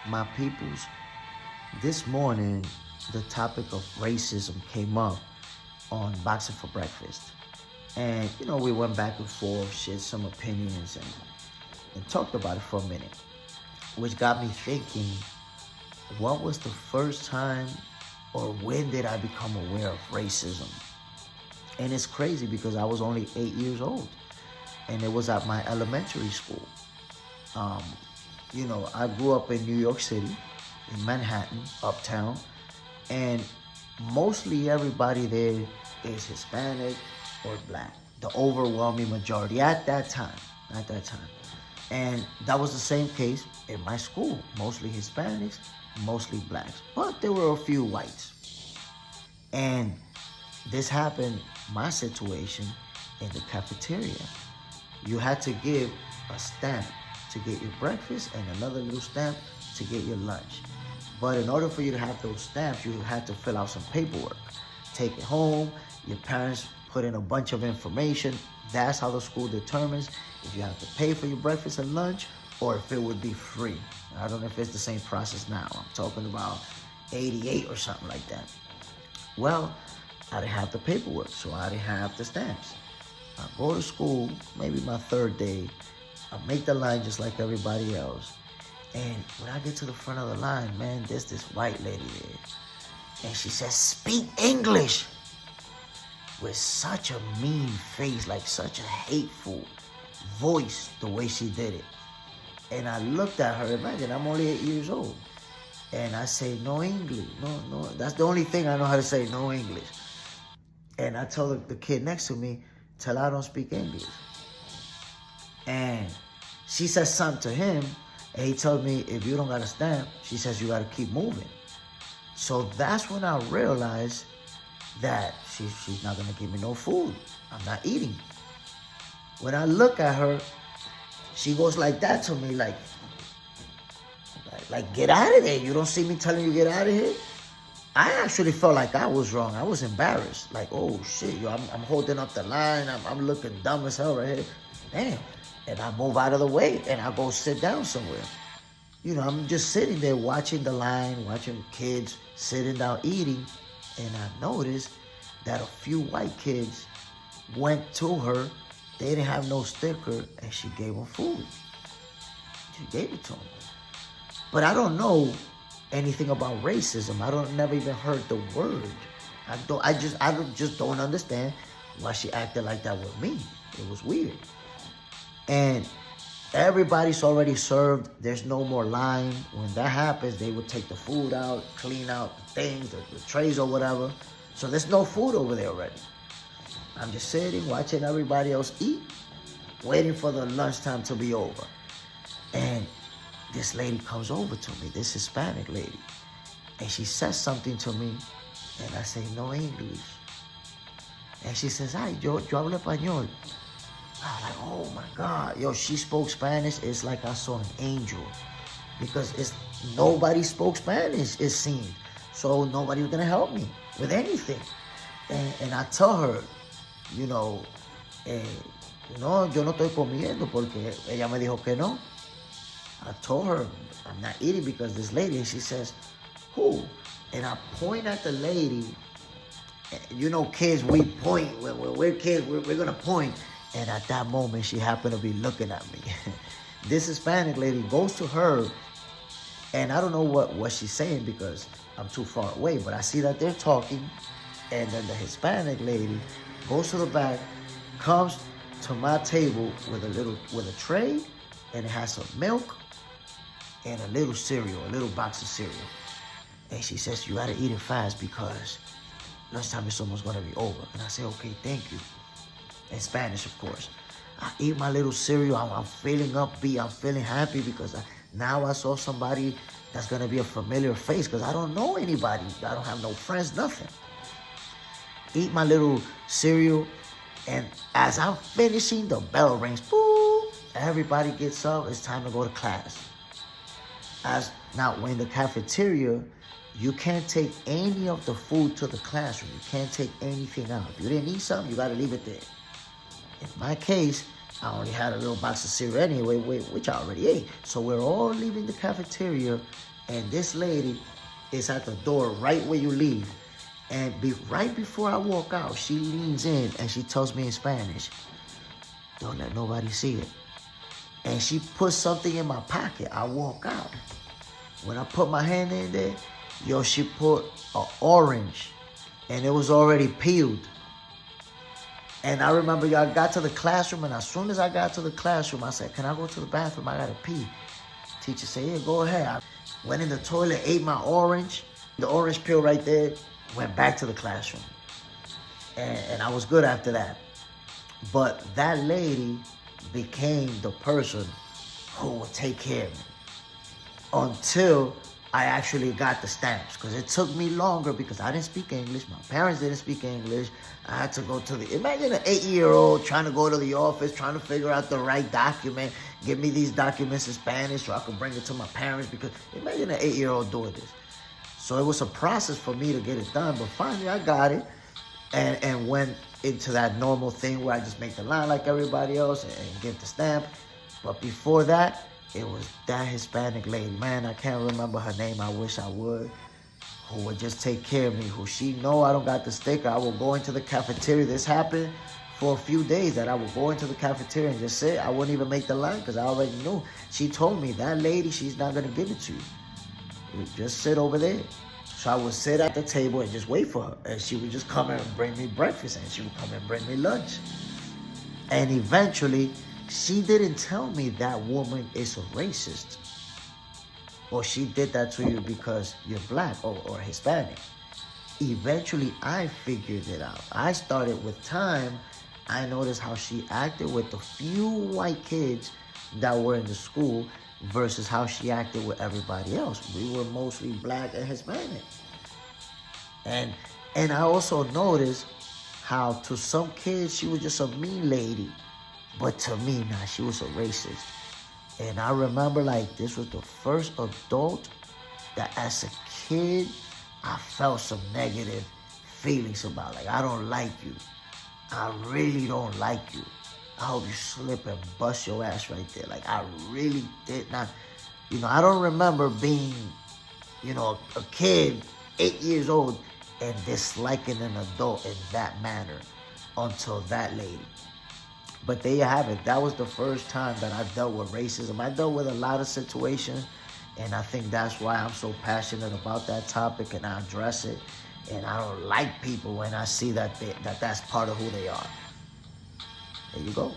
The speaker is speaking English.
My peoples, this morning the topic of racism came up on Boxing for Breakfast. And, we went back and forth, shared some opinions, and talked about it for a minute, which got me thinking, what was the first time or when did I become aware of racism? And it's crazy because I was only 8 years old, and it was at my elementary school. Um, I grew up in New York City, in Manhattan, uptown, and mostly everybody there is Hispanic or black. The overwhelming majority at that time. And that was the same case in my school. Mostly Hispanics, mostly blacks. But there were a few whites. And this happened, my situation, in the cafeteria. You had to give a stamp to get your breakfast and another little stamp to get your lunch. But in order for you to have those stamps, you had to fill out some paperwork. Take it home. Your parents put in a bunch of information. That's how the school determines if you have to pay for your breakfast and lunch or if it would be free. I don't know if it's the same process now. I'm talking about 88 or something like that. Well, I didn't have the paperwork, so I didn't have the stamps. I go to school, maybe my third day. I make the line just like everybody else. And when I get to the front of the line, man, there's this white lady there. And she says, "Speak English," with such a mean face, like such a hateful voice, the way she did it. And I looked at her, imagine, I'm only 8 years old. And I say, "No English, no. That's the only thing I know how to say, no English." And I told the kid next to me, "Tell her I don't speak English." And she said something to him, and he told me, "If you don't got a stamp," she says, "you got to keep moving." So that's when I realized that she's not going to give me no food. I'm not eating. When I look at her, she goes like that to me, like get out of there. You don't see me telling you get out of here? I actually felt like I was wrong. I was embarrassed. Like, oh shit, I'm holding up the line. I'm looking dumb as hell right here. Damn. And I move out of the way and I go sit down somewhere. I'm just sitting there watching the line, watching kids sitting down eating. And I noticed that a few white kids went to her. They didn't have no sticker and she gave them food. She gave it to them. But I don't know anything about racism. Never even heard the word. I just don't understand why she acted like that with me. It was weird. And everybody's already served. There's no more line. When that happens, they would take the food out, clean out the things, the trays or whatever. So there's no food over there already. I'm just sitting, watching everybody else eat, waiting for the lunchtime to be over. And this lady comes over to me, this Hispanic lady. And she says something to me, and I say, "No English." And she says, "Ay, yo hablo español." I'm like, oh my God. Yo, she spoke Spanish. It's like I saw an angel. Because nobody spoke Spanish, it seemed. So nobody was going to help me with anything. And I tell her, no, yo no estoy comiendo porque ella me dijo que no. I told her I'm not eating because this lady, and she says, "Who?" And I point at the lady. Kids, we point. When we're kids, we're going to point. And at that moment, she happened to be looking at me. This Hispanic lady goes to her, and I don't know what she's saying because I'm too far away, but I see that they're talking, and then the Hispanic lady goes to the back, comes to my table with a tray, and it has some milk and a little cereal, a little box of cereal. And she says, "You gotta eat it fast because lunchtime is almost gonna be over." And I say, "Okay, thank you." In Spanish, of course. I eat my little cereal. I'm feeling upbeat. I'm feeling happy because now I saw somebody that's going to be a familiar face because I don't know anybody. I don't have no friends, nothing. Eat my little cereal. And as I'm finishing, the bell rings. Boom. Everybody gets up. It's time to go to class. Now, when in the cafeteria, you can't take any of the food to the classroom. You can't take anything out. If you didn't eat something, you got to leave it there. In my case, I only had a little box of cereal anyway, which I already ate. So we're all leaving the cafeteria, And this lady is at the door right where you leave. And right before I walk out, she leans in and she tells me in Spanish, "Don't let nobody see it." And she puts something in my pocket. I walk out. When I put my hand in there, yo, she put an orange, and it was already peeled. And I remember, y'all got to the classroom, and as soon as I got to the classroom, I said, "Can I go to the bathroom? I gotta pee." Teacher said, "Yeah, go ahead." I went in the toilet, ate my orange, the orange peel right there, went back to the classroom. And I was good after that. But that lady became the person who would take care of me until I actually got the stamps. Because it took me longer because I didn't speak English. My parents didn't speak English. I had to go to imagine an 8-year-old trying to go to the office, trying to figure out the right document. Give me these documents in Spanish so I could bring it to my parents. Because imagine an 8-year-old doing this. So it was a process for me to get it done. But finally I got it and went into that normal thing where I just make the line like everybody else and get the stamp. But before that, it was that Hispanic lady. Man, I can't remember her name. I wish I would. Who would just take care of me. Who she know I don't got the sticker. I will go into the cafeteria. This happened for a few days that I would go into the cafeteria and just sit. I wouldn't even make the line because I already knew. She told me, that lady, she's not going to give it to you. Just sit over there. So I would sit at the table and just wait for her. And she would just come and bring me breakfast. And she would come and bring me lunch. And eventually, she didn't tell me that woman is a racist. Or she did that to you because you're black or Hispanic. Eventually, I figured it out. I started with time. I noticed how she acted with the few white kids that were in the school versus how she acted with everybody else. We were mostly black and Hispanic. And I also noticed how to some kids, she was just a mean lady. But to me, nah, she was a racist. And I remember, like, this was the first adult that as a kid, I felt some negative feelings about. Like, I don't like you. I really don't like you. I hope you slip and bust your ass right there. Like, I really did not. I don't remember being, a kid, 8 years old, and disliking an adult in that manner until that lady. But there you have it. That was the first time that I dealt with racism. I dealt with a lot of situations, and I think that's why I'm so passionate about that topic, and I address it. And I don't like people when I see that that's part of who they are. There you go.